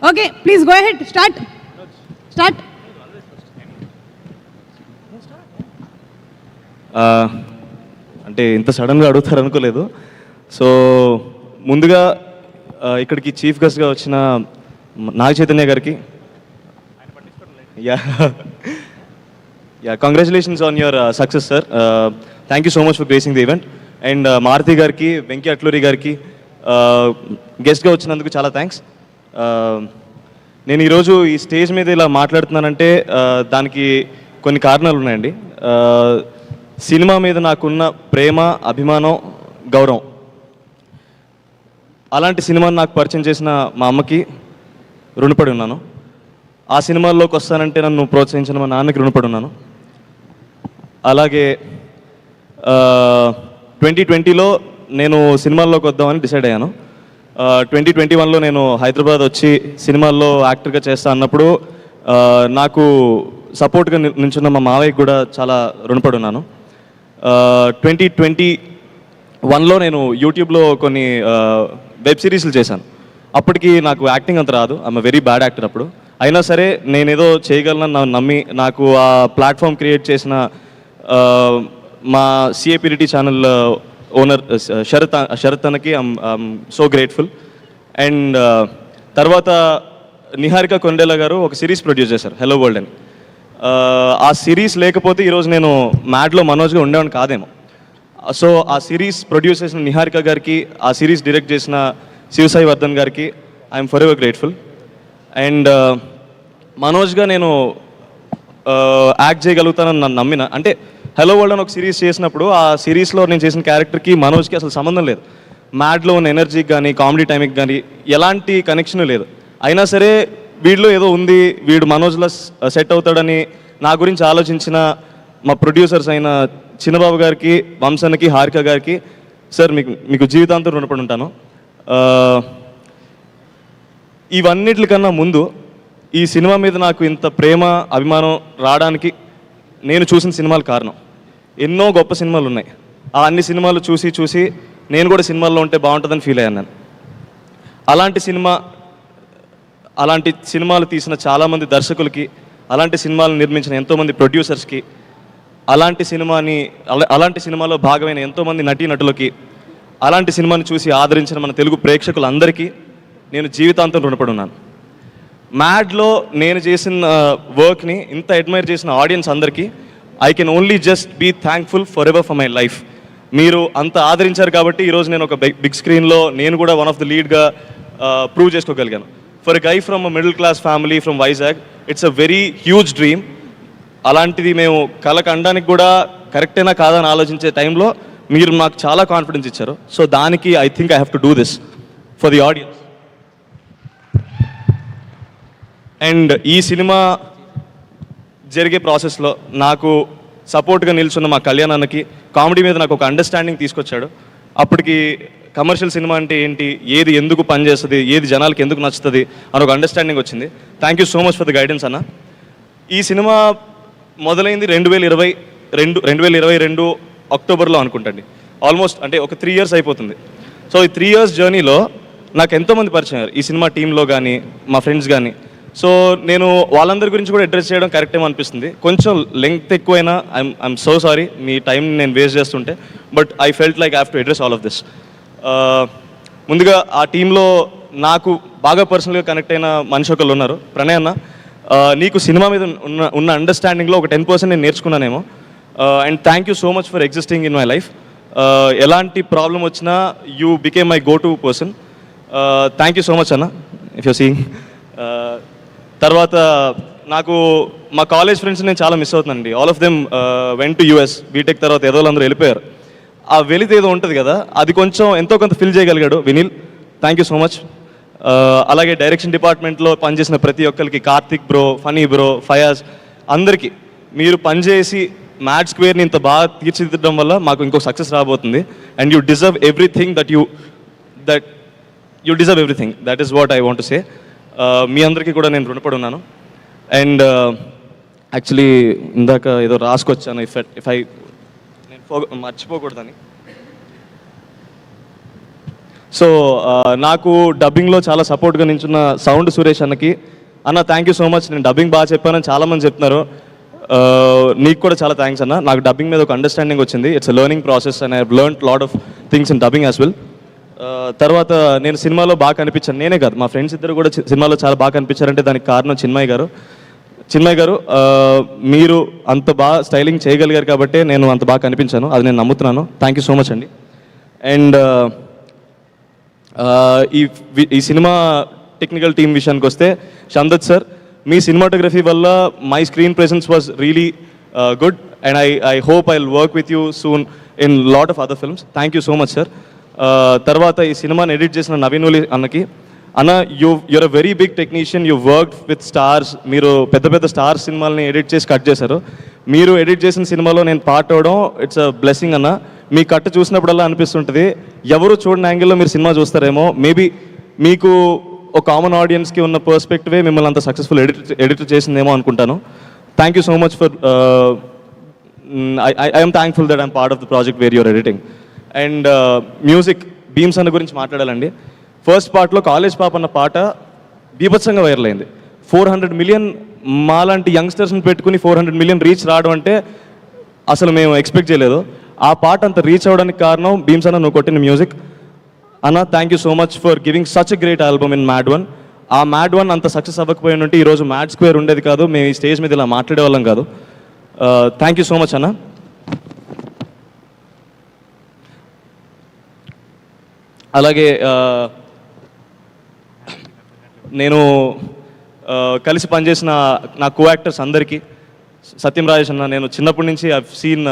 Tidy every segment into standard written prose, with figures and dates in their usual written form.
Okay please go ahead, start. అంటే ఇంత సడన్గా అడుగుతారు అనుకోలేదు. సో ముందుగా ఇక్కడికి చీఫ్ గెస్ట్గా వచ్చిన నాగ చైతన్య గారికి congratulations on your success sir. Thank you so much for gracing the event. And Maruti గారికి, వెంకీ అట్లూరి గారికి గెస్ట్గా వచ్చినందుకు చాలా థ్యాంక్స్. నేను ఈరోజు ఈ స్టేజ్ మీద ఇలా మాట్లాడుతున్నానంటే దానికి కొన్ని కారణాలు ఉన్నాయండి. సినిమా మీద నాకున్న ప్రేమ, అభిమానం, గౌరవం, అలాంటి సినిమాని నాకు పరిచయం చేసిన మా అమ్మకి రుణపడి ఉన్నాను. ఆ సినిమాల్లోకి వస్తానంటే నన్ను ప్రోత్సహించిన మా నాన్నకి రుణపడి ఉన్నాను. అలాగే 2020లో నేను సినిమాల్లోకి వద్దామని డిసైడ్ అయ్యాను. 2021లో నేను హైదరాబాద్ వచ్చి సినిమాల్లో యాక్టర్గా చేస్తా అన్నప్పుడు నాకు సపోర్ట్గా నిల్చున్న మా మావయ్యకి కూడా చాలా రుణపడి ఉన్నాను. 2021లో నేను యూట్యూబ్లో కొన్ని వెబ్ సిరీస్లు చేశాను. అప్పటికి నాకు యాక్టింగ్ అంత రాదు, ఐఎమ్ వెరీ బ్యాడ్ యాక్టర్ అప్పుడు. అయినా సరే నేనేదో చేయగలనని నమ్మి నాకు ఆ ప్లాట్ఫామ్ క్రియేట్ చేసిన మా సిఏపిరిటీ ఛానల్ ఓనర్ శరత్ అన్నకి ఐఎమ్ సో గ్రేట్ఫుల్. అండ్ తర్వాత నిహారిక కొండేలా గారు ఒక సిరీస్ ప్రొడ్యూస్ చేశారు, హలో వరల్డ్ అని. ఆ సిరీస్ లేకపోతే ఈరోజు నేను మ్యాడ్లో మనోజ్గా ఉండేవాడిని కాదేమో. సో ఆ సిరీస్ ప్రొడ్యూస్ చేసిన నిహారిక గారికి, ఆ సిరీస్ డైరెక్ట్ చేసిన శివసాయి వర్ధన్ గారికి I'm forever grateful. And మనోజ్గా నేను యాక్ట్ చేయగలుగుతానని నన్ను నమ్మిన, అంటే హలో వరల్డ్ అని ఒక సిరీస్ చేసినప్పుడు ఆ సిరీస్లో నేను చేసిన క్యారెక్టర్కి మనోజ్కి అసలు సంబంధం లేదు. మ్యాడ్లో ఉన్న ఎనర్జీకి కానీ కామెడీ టైంకి కానీ ఎలాంటి కనెక్షన్ లేదు. అయినా సరే వీడిలో ఏదో ఉంది, వీడు మనోజ్లో సెట్ అవుతాడని నా గురించి ఆలోచించిన మా ప్రొడ్యూసర్స్ అయిన చిన్నబాబు గారికి, వంశన్కి, హారిక గారికి, సార్ మీకు జీవితాంతం రుణపడి ఉంటాను. ఇవన్నిటికన్నా ముందు ఈ సినిమా మీద నాకు ఇంత ప్రేమ, అభిమానం రావడానికి నేను చూసిన సినిమాలు కారణం. ఎన్నో గొప్ప సినిమాలు ఉన్నాయి, ఆ అన్ని సినిమాలు చూసి నేను కూడా సినిమాల్లో ఉంటే బాగుంటుందని ఫీల్ అయ్యాను నేను. అలాంటి సినిమాలు తీసిన చాలామంది దర్శకులకి, అలాంటి సినిమాలు నిర్మించిన ఎంతోమంది ప్రొడ్యూసర్స్కి, అలాంటి సినిమాలో భాగమైన ఎంతోమంది నటీనటులకి, అలాంటి సినిమాని చూసి ఆదరించిన మన తెలుగు ప్రేక్షకులందరికీ నేను జీవితాంతం రుణపడి ఉన్నాను. మ్యాడ్లో నేను చేసిన వర్క్ని ఇంత అడ్మైర్ చేసిన ఆడియన్స్ అందరికీ I can only just be thankful for ever for my life. మీరు అంత ఆదరించారు కాబట్టి ఈరోజు నేను ఒక బిగ్ స్క్రీన్లో నేను కూడా వన్ ఆఫ్ ద లీడ్గా ప్రూవ్ చేసుకోగలిగాను. For a guy from a middle class family from Vizag, it's a very huge dream. అలాంటిది మేము కళకు అనడానికి కూడా కరెక్టేనా కాదని ఆలోచించే టైంలో మీరు నాకు చాలా కాన్ఫిడెన్స్ ఇచ్చారు. సో దానికి I think I have to do this for the audience. And ఈ సినిమా జరిగే ప్రాసెస్లో నాకు సపోర్ట్గా నిల్చున్న మా కళ్యాణ్ అన్నకి కామెడీ మీద నాకు ఒక అండర్స్టాండింగ్ తీసుకొచ్చాడు. అప్పటికి కమర్షియల్ సినిమా అంటే ఏంటి, ఏది ఎందుకు పనిచేస్తుంది, ఏది జనాలకి ఎందుకు నచ్చుతుంది అని ఒక అండర్స్టాండింగ్ వచ్చింది. Thank you so much for the guidance అన్న. ఈ సినిమా మొదలైంది 2022 అక్టోబర్లో అనుకుంటండి. ఆల్మోస్ట్ అంటే ఒక 3 years అయిపోతుంది. సో ఈ 3 years జర్నీలో నాకు ఎంతోమంది పరిచయం అయ్యారు ఈ సినిమా టీంలో కానీ, మా ఫ్రెండ్స్ కానీ. సో నేను వాళ్ళందరి గురించి కూడా అడ్రస్ చేయడం కరెక్ట్ ఏమో అనిపిస్తుంది. కొంచెం లెంగ్త్ ఎక్కువైనా I'm so sorry, me time నేను వేస్ట్ చేస్తుంటే. But I felt like I have to address all of this. ముందుగా ఆ టీంలో నాకు బాగా పర్సనల్గా కనెక్ట్ అయిన మనిషి ఒకళ్ళు ఉన్నారు, ప్రణయ్ అన్న. నీకు సినిమా మీద ఉన్న అండర్స్టాండింగ్లో ఒక 10% నేను నేర్చుకున్నానేమో. And thank you so much for existing in my life. ఎలాంటి ప్రాబ్లం వచ్చినా you became my go to person. Thank you so much అన్న, ఇఫ్ యూ సీయింగ్. తర్వాత నాకు మా కాలేజ్ ఫ్రెండ్స్ నేను చాలా మిస్ అవుతున్నానండి. All of them went to US. B Tech తర్వాత ఏదో అందరూ వెళ్ళిపోయారు. ఆ వెళితే ఏదో ఉంటుంది కదా, అది కొంచెం ఎంతో కొంత ఫిల్ చేయగలిగాడు Vinil. Thank you so much. అలాగే డైరెక్షన్ డిపార్ట్మెంట్లో పనిచేసిన ప్రతి ఒక్కరికి, కార్తిక్ బ్రో, ఫనీ బ్రో, ఫయాజ్, అందరికీ మీరు పనిచేసి మ్యాడ్ స్క్వేర్ని ఇంత బాగా తీర్చిదిద్దడం వల్ల మాకు ఇంకో సక్సెస్ రాబోతుంది. And you deserve everything you deserve everything. That is what I want to say. మీ అందరికీ కూడా నేను రుణపడి ఉన్నాను. అండ్ యాక్చువల్లీ ఇందాక ఏదో రాసుకొచ్చాను, నేను మర్చిపోకూడదని. సో నాకు డబ్బింగ్లో చాలా సపోర్ట్గా నించున్న సౌండ్ సురేష్ అన్నకి, అన్న థ్యాంక్ యూ సో మచ్, నేను డబ్బింగ్ బాగా చెప్పానని చాలామంది చెప్తున్నారు. నీకు కూడా చాలా థ్యాంక్స్ అన్న. నాకు డబ్బింగ్ మీద ఒక అండర్స్టాండింగ్ వచ్చింది. It's a learning process and I have learned lot of things in dubbing as well. తర్వాత నేను సినిమాలో బాగా కనిపించాను, నేనే కాదు మా ఫ్రెండ్స్ ఇద్దరు కూడా సినిమాలో చాలా బాగా కనిపించారంటే దానికి కారణం చిన్మయ్ గారు. మీరు అంత బాగా స్టైలింగ్ చేయగలిగారు కాబట్టి నేను అంత బాగా కనిపించాను, అది నేను నమ్ముతున్నాను. థ్యాంక్ యూ సో మచ్ అండి. అండ్ ఈ సినిమా టెక్నికల్ టీమ్ విషయానికి వస్తే, షందత్ సార్, మీ సినిమాటోగ్రఫీ వల్ల my screen presence was really good and I hope I will work with you soon in lot of other films. Thank you so much sir. తర్వాత ఈ సినిమాని ఎడిట్ చేసిన నవీన్ ఓలి అన్నకి, అన్న you're a very big technician, you work with stars, మీరు పెద్ద పెద్ద stars సినిమాలని ఎడిట్ చేసి కట్ చేశారు. మీరు ఎడిట్ చేసిన సినిమాలో నేను పార్ట్ అవడం ఇట్స్ అ బ్లెస్సింగ్ అన్న. మీ కట్ చూసినప్పుడల్లా అనిపిస్తుంటుంది ఎవరు చూడని యాంగిల్లో మీరు సినిమా చూస్తారేమో, మేబీ మీకు ఒక కామన్ ఆడియన్స్కి ఉన్న పర్స్పెక్టివే మిమ్మల్ని అంత సక్సెస్ఫుల్ ఎడిట్ చేసిందేమో అనుకుంటాను. Thank you so much for I'm thankful that I'm part of the project where you're editing. And music, Bheems అన్న గురించి మాట్లాడాలండి. ఫస్ట్ పార్ట్లో కాలేజ్ పాప అన్న పాట బీభత్సంగా వైరల్ అయింది. 400 మిలియన్ మాలాంటి యంగ్స్టర్స్ని పెట్టుకుని 400 మిలియన్ రీచ్ రావడం అంటే అసలు మేము ఎక్స్పెక్ట్ చేయలేదు. ఆ పాట అంత రీచ్ అవ్వడానికి కారణం భీమ్స్ అన్న నువ్వు కొట్టిన మ్యూజిక్. అన్న thank you so much for giving such a great album in mad one. ఆ మ్యాడ్ వన్ అంత సక్సెస్ అవ్వకపోయిన ఉంటే ఈరోజు మ్యాడ్ స్క్వేర్ ఉండేది కాదు, మేము ఈ స్టేజ్ మీద ఇలా మాట్లాడే వాళ్ళం కాదు. థ్యాంక్ యూ సో మచ్ అన్న. అలాగే నేను కలిసి పనిచేసిన నా కో యాక్టర్స్ అందరికీ, సత్యం రాజేష్ అన్న, నేను చిన్నప్పటి నుంచి I seen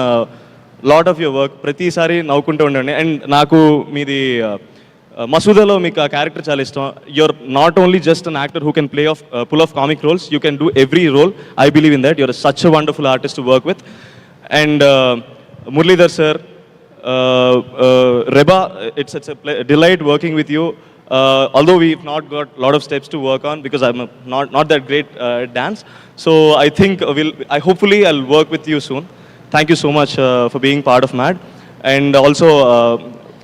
lot of your work, ప్రతిసారి నవ్వుకుంటూ ఉండండి. అండ్ నాకు మీది మసూదాలో మీకు ఆ క్యారెక్టర్ చాలా ఇష్టం. You're not only just an actor who can pull off comic roles, you can do every role. I believe in that. You're such a wonderful artist to work with. And Muralidhar sir, Reba, it's a delight working with you. Although we've not got a lot of steps to work on because I'm not that great at dance. So I think hopefully I'll work with you soon. Thank you so much for being part of MAD. And also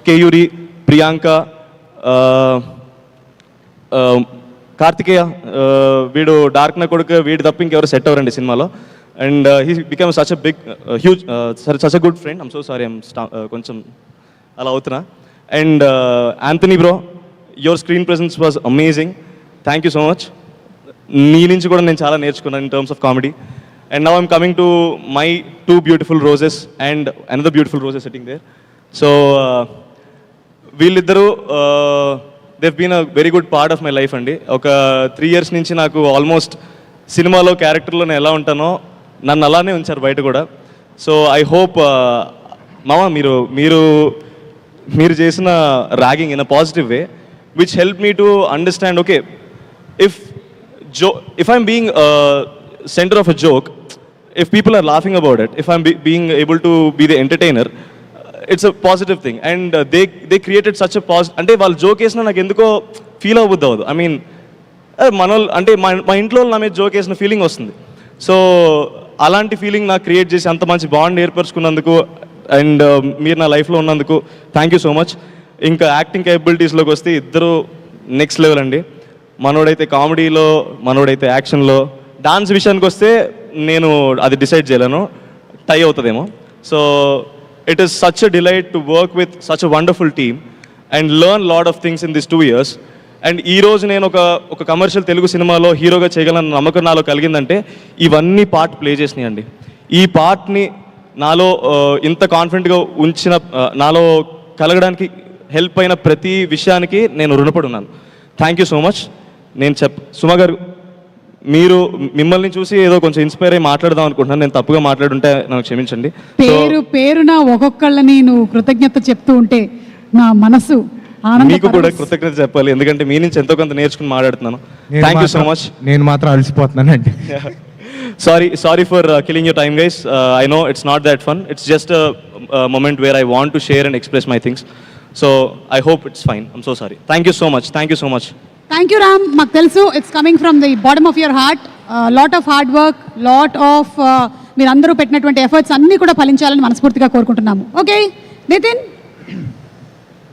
Keyuri, Priyanka, Kartikeya, వీడు dark నా కొడుకు, వీడు తప్ప ఇంకెవరు set అవ్వరండి సినిమాలో. And he became such a big, huge, such a good friend. I'm so sorry, I'm కొంచెం అలా అవుతున్నా. And Anthony bro, your screen presence was amazing. Thank you so much. నీ నుంచి కూడా నేను చాలా నేర్చుకున్నాను in terms of comedy. And now I'm coming to my two beautiful roses and another beautiful rose sitting there. So వీళ్ళిద్దరూ they've been a very good part of my life అండి. ఒక 3 years నుంచి నాకు ఆల్మోస్ట్ సినిమాలో క్యారెక్టర్లో నేను ఎలా ఉంటానో నన్ను అలానే ఉంచారు బయట కూడా. సో ఐ హోప్ మామ మీరు చేసిన ragging in a positive way which help me to understand, okay, if I'm being center of a joke, if people are laughing about it, if I'm being able to be the entertainer, it's a positive thing. And they created such a positive, అంటే వాళ్ళు joke వేసినా నాకు ఎందుకో feel అవ్వద్దు అవ్వదు. I mean మనోళ్ళు అంటే మా ఇంట్లో నా మీద జోక్ వేసిన ఫీలింగ్ వస్తుంది. సో అలాంటి ఫీలింగ్ నాకు క్రియేట్ చేసి అంత మంచి బాండ్ ఏర్పరచుకున్నందుకు అండ్ మీరు నా లైఫ్లో ఉన్నందుకు థ్యాంక్ యూ సో మచ్. ఇంకా యాక్టింగ్ కేపబిలిటీస్లోకి వస్తే ఇద్దరు నెక్స్ట్ లెవెల్ అండి. మనోడైతే కామెడీలో, మనోడైతే యాక్షన్లో. డాన్స్ విషయానికి వస్తే నేను అది డిసైడ్ చేయలేను, టై అవుతుందేమో. So it is such a delight to work with such a wonderful team and learn lot of things in this 2 years. And ఈరోజు నేను ఒక కమర్షియల్ తెలుగు సినిమాలో హీరోగా చేయగలన నమ్మకం నాలో కలిగిందంటే ఇవన్నీ పార్ట్ ప్లే చేసినాయండి. ఈ పార్ట్ని నాలో ఇంత కాన్ఫిడెంట్గా ఉంచిన, నాలో కలగడానికి హెల్ప్ అయిన ప్రతి విషయానికి నేను రుణపడి ఉన్నాను. Thank you so much. నేను సుమ గారు, మిమ్మల్ని చూసి ఏదో కొంచెం ఇన్స్పైర్ అయ్యి మాట్లాడదాం అనుకుంటున్నాను. నేను తప్పుగా మాట్లాడుంటే నాకు క్షమించండి. పేరున ఒక్కొక్కళ్ళని నువ్వు కృతజ్ఞత చెప్తూ ఉంటే నా మనసు మీకు కూడా కృతజ్ఞత చెప్పాలి, ఎందుకంటే మీ నుంచి ఎంతో కొంత నేర్చుకుని మాట్లాడుతున్నాను. Thank you so much. నేను మాత్రం అలసిపోతున్నానండి. Sorry for killing your time guys. I know it's not that fun. It's just moment where I want to share and express my things. So I hope it's fine. I'm so sorry. Thank you so much. Thank you so much. Thank you, Ram. మాకు తెలుసు it's coming from the bottom of your heart. Lot of hard work, lot of మీరందరూ పెట్టినటువంటి efforts అన్నీ కూడా ఫలించాలని మనస్ఫూర్తిగా కోరుకుంటున్నాము. Okay Nitin.